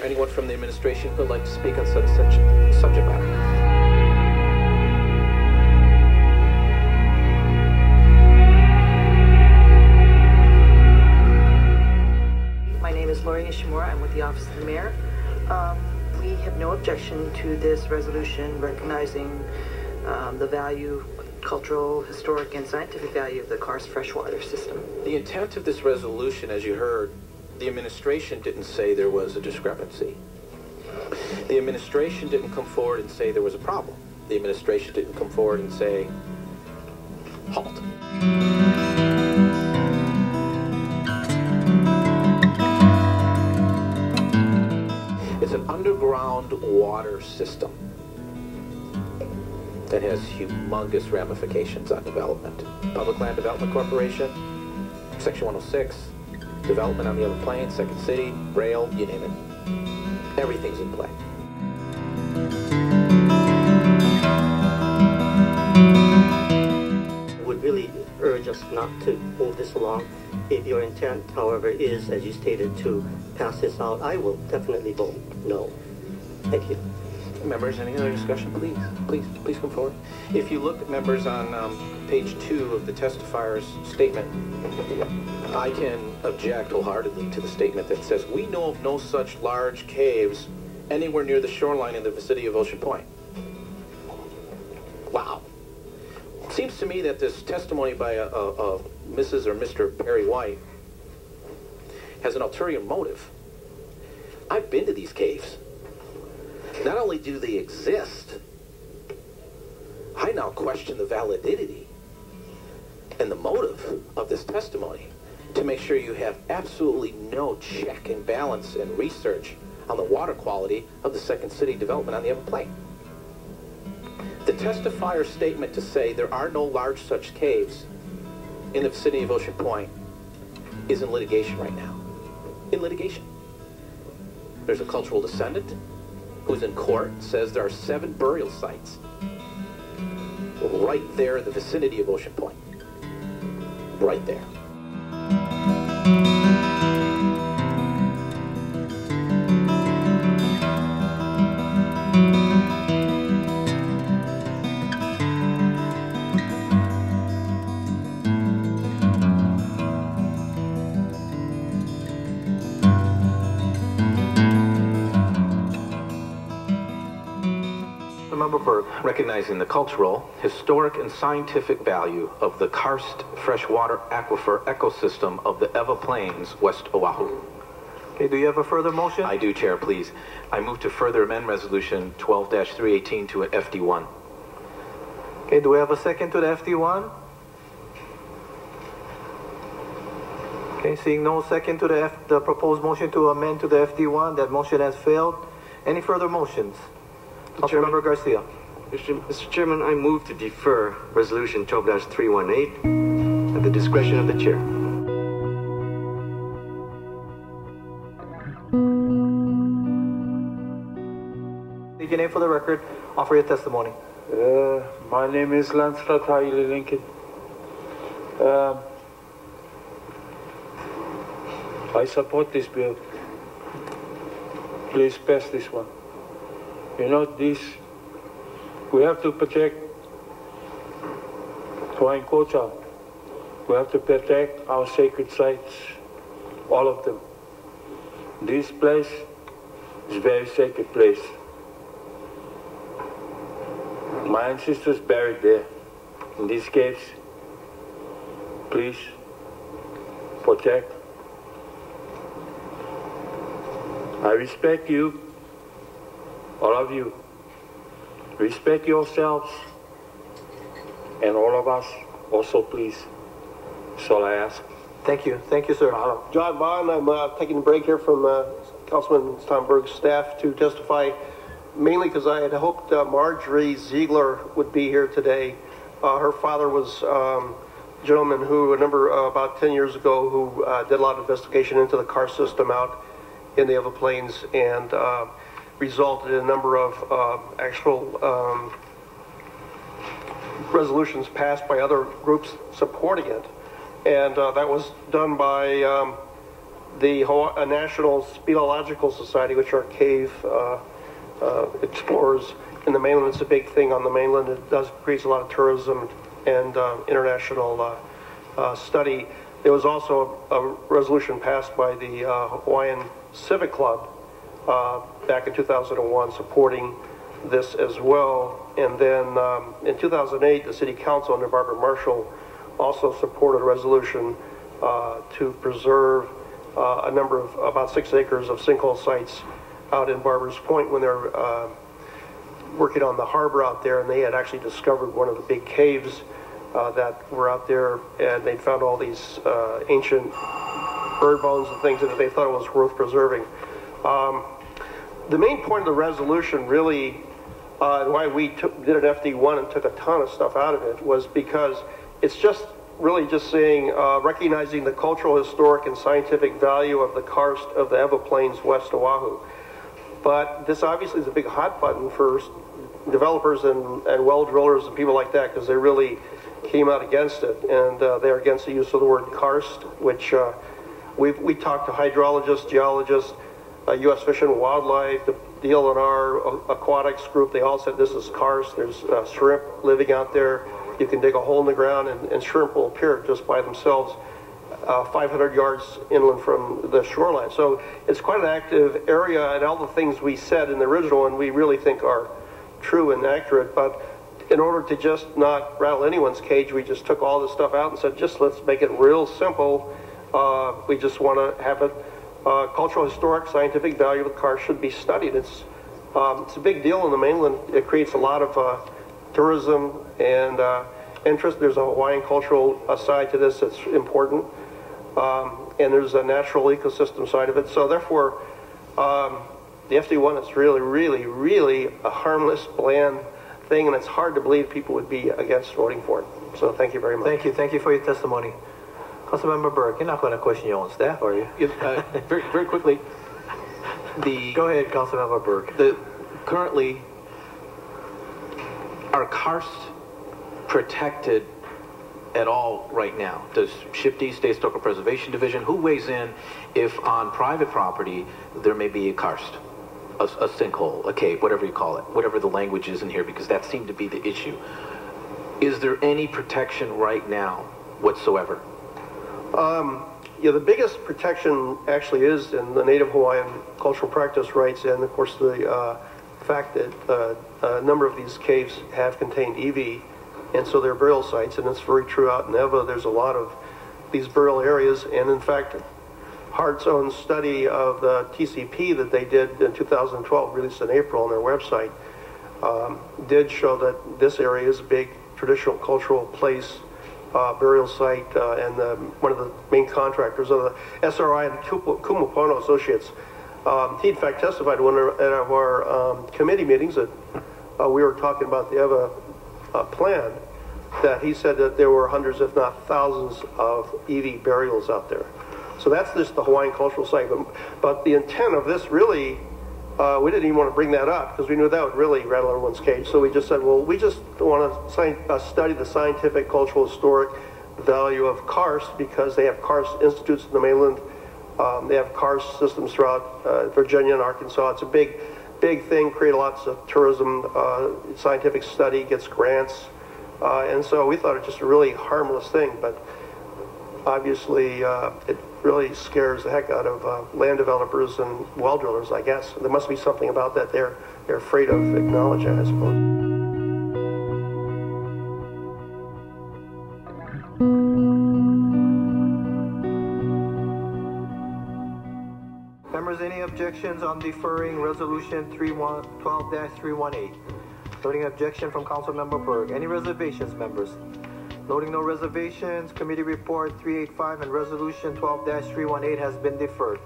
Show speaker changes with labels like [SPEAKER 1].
[SPEAKER 1] anyone from the administration who would like to speak on such subject matter?
[SPEAKER 2] My name is Lori Ishimura. I'm with the Office of the Mayor. We have no objection to this resolution recognizing the value, cultural, historic, and scientific value of the Karst freshwater system.
[SPEAKER 1] The intent of this resolution, as you heard, the administration didn't say there was a discrepancy. The administration didn't come forward and say there was a problem. The administration didn't come forward and say, halt. It's an underground water system that has humongous ramifications on development. Public Land Development Corporation, Section 106, development on the Ewa Plain, Second City, rail, you name it. Everything's in play.
[SPEAKER 3] I would really urge us not to move this along. If your intent, however, is, as you stated, to pass this out, I will definitely vote no. Thank you.
[SPEAKER 1] Members, any other discussion? Please come forward. If you look, members, on page 2 of the testifier's statement, I can object wholeheartedly to the statement that says, we know of no such large caves anywhere near the shoreline in the vicinity of Ocean Point. Wow. It seems to me that this testimony by a Mrs. or Mr. Perry White has an ulterior motive. I've been to these caves. Not only do they exist, I now question the validity and the motive of this testimony to make sure you have absolutely no check and balance and research on the water quality of the Second City development on the Ewa Plain. The testifier's statement to say there are no large such caves in the vicinity of Ocean Point is in litigation right now. In litigation. There's a cultural descendant who's in court, says there are 7 burial sites right there in the vicinity of Ocean Point. Right there. Member Berg, recognizing the cultural, historic, and scientific value of the Karst freshwater aquifer ecosystem of the Ewa Plains, West Oahu.
[SPEAKER 4] Okay, do you have a further motion?
[SPEAKER 1] I do, Chair, please. I move to further amend Resolution 12-318 to an FD1.
[SPEAKER 4] Okay, do we have a second to the FD1? Okay, seeing no second to the proposed motion to amend to the FD1, that motion has failed. Any further motions? Councilmember Garcia.
[SPEAKER 5] Mr. Chairman, I move to defer Resolution 12-318 at the discretion of the Chair.
[SPEAKER 4] Take your name for the record. Offer your testimony.
[SPEAKER 6] My name is Lancelot Haile Lincoln. I support this bill. Please pass this one. You know, we have to protect Hawaiian culture. We have to protect our sacred sites, all of them. This place is a very sacred place. My ancestors buried there, in these caves. Please, protect. I respect you. All of you, respect yourselves, and all of us also, please. That's all I ask.
[SPEAKER 4] Thank you, sir.
[SPEAKER 7] John Bond, I'm taking a break here from Councilman Stomberg's staff to testify, mainly because I had hoped Marjorie Ziegler would be here today. Her father was a gentleman who, about 10 years ago, who did a lot of investigation into the Karst system out in the Ewa Plains, and resulted in a number of actual resolutions passed by other groups supporting it. And that was done by the National Speleological Society, which are cave explorers in the mainland. It's a big thing on the mainland. It creates a lot of tourism and international study. There was also a resolution passed by the Hawaiian Civic Club back in 2001 supporting this as well. And then in 2008, the City Council under Barbara Marshall also supported a resolution to preserve a number of about 6 acres of sinkhole sites out in Barbers Point when they're working on the harbor out there, and they had actually discovered one of the big caves that were out there, and they found all these ancient bird bones and things that they thought it was worth preserving. The main point of the resolution really, why we did an FD1 and took a ton of stuff out of it, was because it's just really just saying, recognizing the cultural, historic, and scientific value of the karst of the Ewa Plains west Oahu. But this obviously is a big hot button for developers and well drillers and people like that, because they really came out against it, and they're against the use of the word karst, which we talked to hydrologists, geologists, U.S. Fish and Wildlife, the DLNR Aquatics group. They all said this is karst. There's shrimp living out there. You can dig a hole in the ground, and shrimp will appear just by themselves 500 yards inland from the shoreline. So it's quite an active area, and all the things we said in the original one we really think are true and accurate. But in order to just not rattle anyone's cage, we just took all this stuff out and said, just let's make it real simple. We just want to have it cultural, historic, scientific value of the karst should be studied. It's a big deal in the mainland. It creates a lot of tourism and interest. There's a Hawaiian cultural side to this that's important, and there's a natural ecosystem side of it. So therefore, the FD1 is really, really, really a harmless, bland thing, and it's hard to believe people would be against voting for it. So thank you very much.
[SPEAKER 4] Thank you for your testimony. Councilmember Burke, you're not going to question your own staff, are you?
[SPEAKER 1] Very, very quickly,
[SPEAKER 4] Go ahead, Councilmember Burke.
[SPEAKER 1] Currently, are karst protected at all right now? Does SHPD, State Historical Preservation Division, who weighs in if on private property there may be a karst, a sinkhole, a cave, whatever you call it, whatever the language is in here, because that seemed to be the issue. Is there any protection right now whatsoever?
[SPEAKER 7] Yeah, the biggest protection actually is in the Native Hawaiian cultural practice rights, and of course the fact that a number of these caves have contained EV, and so they're burial sites, and it's very true out in Ewa. There's a lot of these burial areas, and in fact, HART's own study of the TCP that they did in 2012, released in April on their website, did show that this area is a big traditional cultural place, burial site, and one of the main contractors of the SRI and Kumapono Associates. He in fact testified at one of our committee meetings that we were talking about the Ewa plan, that he said that there were hundreds, if not thousands, of EV burials out there. So that's just the Hawaiian cultural site. But the intent of this really, we didn't even want to bring that up because we knew that would really rattle everyone's cage. So we just said, well, we just want to study the scientific, cultural, historic value of karst, because they have karst institutes in the mainland. They have karst systems throughout Virginia and Arkansas. It's a big thing, create lots of tourism, scientific study, gets grants. And so we thought it was just a really harmless thing, but obviously it really scares the heck out of land developers and well drillers, I guess. There must be something about that they're afraid of acknowledging, I suppose.
[SPEAKER 4] Members, any objections on deferring Resolution 12-318? Noting objection from Councilmember Berg. Any reservations, members? Noting no reservations, Committee Report 385 and Resolution 12-318 has been deferred.